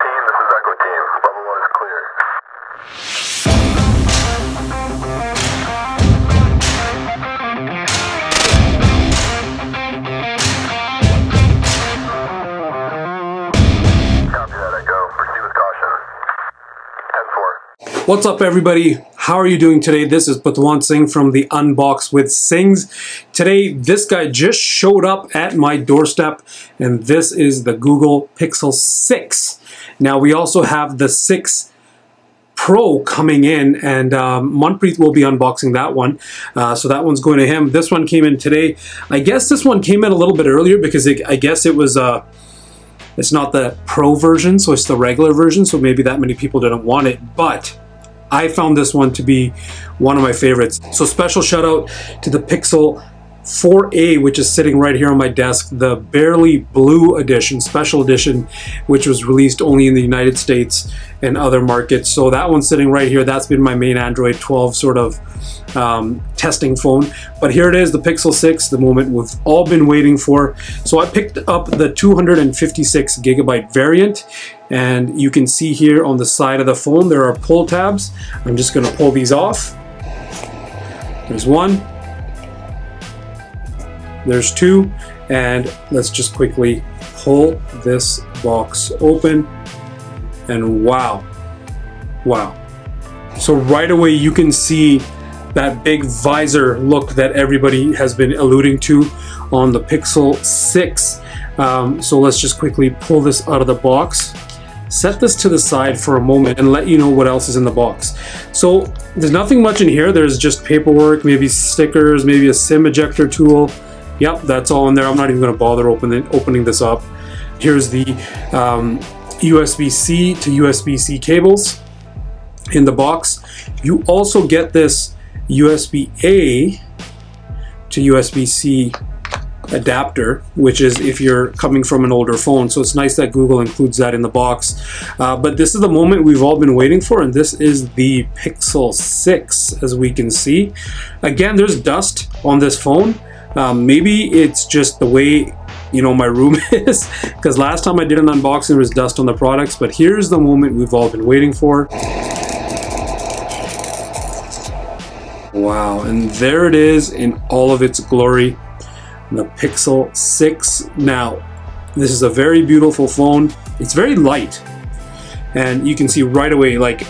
team, this is Echo team. Level 1 is clear. Copy that, Echo. Proceed with caution. 10-4. What's up, everybody? How are you doing today? This is Patwant Singh from the Unbox with Singhs. Today, this guy just showed up at my doorstep, and this is the Google Pixel 6. Now, we also have the 6 Pro coming in, and Manpreet will be unboxing that one. So that one's going to him. This one came in today. I guess this one came in a little bit earlier because I guess it was... it's not the Pro version, so it's the regular version, so maybe that many people didn't want it, but I found this one to be one of my favorites. So special shout out to the Pixel 4a, which is sitting right here on my desk, the barely blue edition, special edition, which was released only in the United States and other markets. So that one's sitting right here. That's been my main Android 12 sort of testing phone. But here it is, the Pixel 6, the moment we've all been waiting for. So I picked up the 256 gigabyte variant, and you can see here on the side of the phone there are pull tabs. I'm just going to pull these off. There's one. There's two, and let's just quickly pull this box open, and wow. So right away you can see that big visor look that everybody has been alluding to on the Pixel 6. So let's just quickly pull this out of the box, set this to the side for a moment, and let you know what else is in the box. So there's nothing much in here. There's just paperwork, maybe stickers, maybe a SIM ejector tool. Yep, that's all in there. I'm not even going to bother opening this up. Here's the USB-C to USB-C cables in the box. You also get this USB-A to USB-C adapter, which is if you're coming from an older phone. So it's nice that Google includes that in the box. But this is the moment we've all been waiting for, and this is the Pixel 6, as we can see. Again, there's dust on this phone. Maybe it's just the way, you know, my room is, because last time I did an unboxing there was dust on the products, but here's the moment we've all been waiting for. Wow, and there it is in all of its glory, the Pixel 6. Now, this is a very beautiful phone. It's very light, and you can see right away, like,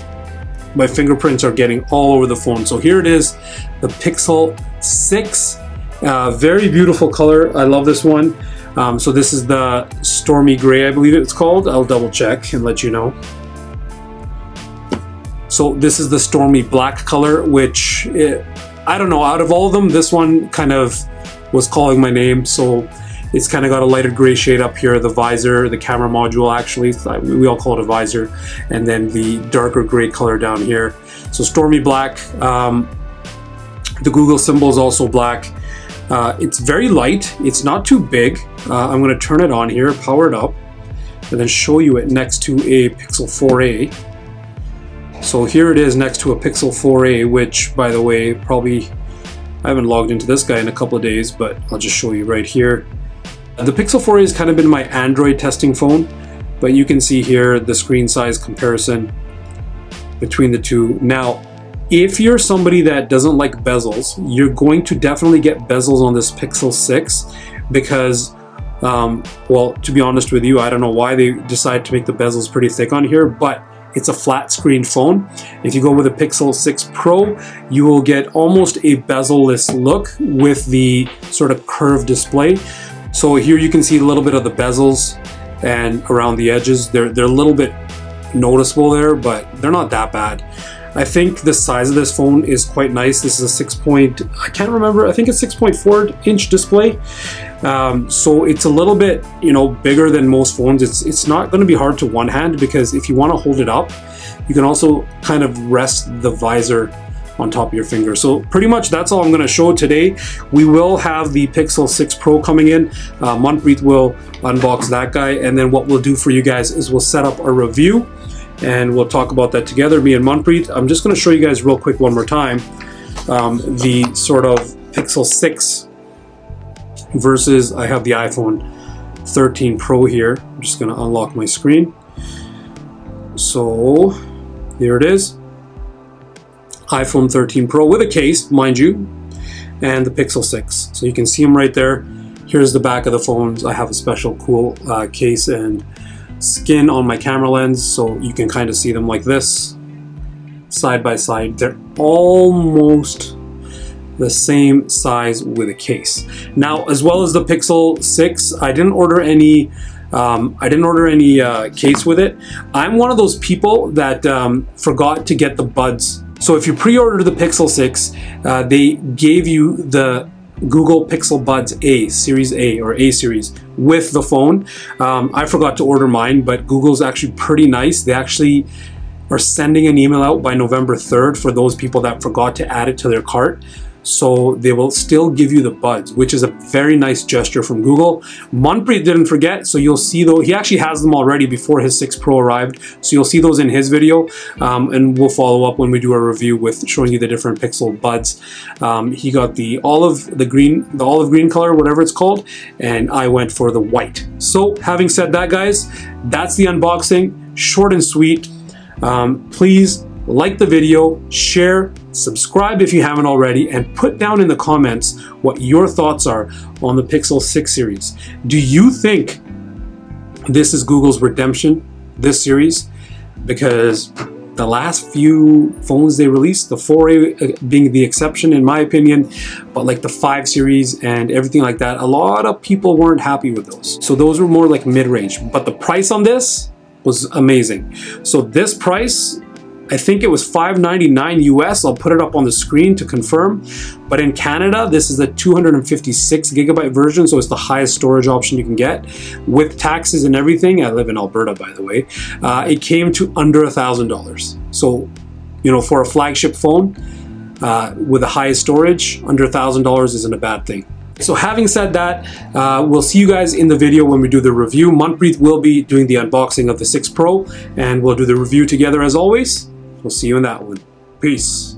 my fingerprints are getting all over the phone. So here it is, the Pixel 6. Very beautiful color. I love this one. So this is the Stormy Gray, I believe it's called. I'll double check and let you know. So this is the Stormy Black color, which I don't know, out of all of them, this one kind of was calling my name. So it's kind of got a lighter gray shade up here, the visor, the camera module, actually we all call it a visor, and then the darker gray color down here. So Stormy Black. The Google symbol is also black. It's very light. It's not too big. I'm going to turn it on here, power it up, and then show you it next to a Pixel 4a. So here it is next to a Pixel 4a, which, by the way, probably I haven't logged into this guy in a couple of days, but I'll just show you right here. The Pixel 4a has kind of been my Android testing phone, but you can see here the screen size comparison between the two. Now, if you're somebody that doesn't like bezels, you're going to definitely get bezels on this Pixel 6 because, well, to be honest with you, I don't know why they decided to make the bezels pretty thick on here, but it's a flat screen phone. If you go with a Pixel 6 Pro, you will get almost a bezel-less look with the sort of curved display. So here you can see a little bit of the bezels and around the edges. They're a little bit noticeable there, but they're not that bad. I think the size of this phone is quite nice. This is a I can't remember, I think it's 6.4 inch display. So it's a little bit, you know, bigger than most phones. It's not going to be hard to one hand, because if you want to hold it up, you can also kind of rest the visor on top of your finger. So pretty much that's all I'm going to show today. We will have the Pixel 6 Pro coming in. Manpreet will unbox that guy, and then what we'll do for you guys is we'll set up a review and we'll talk about that together, me and Manpreet. I'm just going to show you guys real quick one more time the sort of Pixel 6 versus, I have the iPhone 13 Pro here. I'm just going to unlock my screen. So here it is. iPhone 13 Pro with a case, mind you, and the Pixel 6. So you can see them right there. Here's the back of the phones. I have a special cool case and skin on my camera lens, so you can kind of see them like this, side by side. They're almost the same size with a case. Now, as well as the Pixel 6, I didn't order any case with it. I'm one of those people that forgot to get the buds. So if you pre-order the Pixel 6, they gave you the Google Pixel Buds A, Series A or A series with the phone. I forgot to order mine, but Google's actually pretty nice. They actually are sending an email out by November 3rd for those people that forgot to add it to their cart. So they will still give you the buds, which is a very nice gesture from Google. Manpreet didn't forget, so you'll see though, he actually has them already before his 6 Pro arrived. So you'll see those in his video, and we'll follow up when we do a review with showing you the different Pixel buds. He got the olive green color, whatever it's called, and I went for the white. So having said that, guys, that's the unboxing, short and sweet. Please like the video, share, subscribe if you haven't already, and put down in the comments what your thoughts are on the Pixel 6 series. Do you think this is Google's redemption, this series? Because the last few phones they released, the 4A being the exception in my opinion, but like the 5 series and everything like that, a lot of people weren't happy with those. So those were more like mid-range, but the price on this was amazing. So this price, I think it was $599 US. I'll put it up on the screen to confirm. But in Canada, this is the 256 gigabyte version, so it's the highest storage option you can get. With taxes and everything, I live in Alberta, by the way, it came to under $1,000. So, you know, for a flagship phone with the highest storage, under $1,000 isn't a bad thing. So having said that, we'll see you guys in the video when we do the review. Manpreet will be doing the unboxing of the 6 Pro, and we'll do the review together as always. We'll see you in that one. Peace.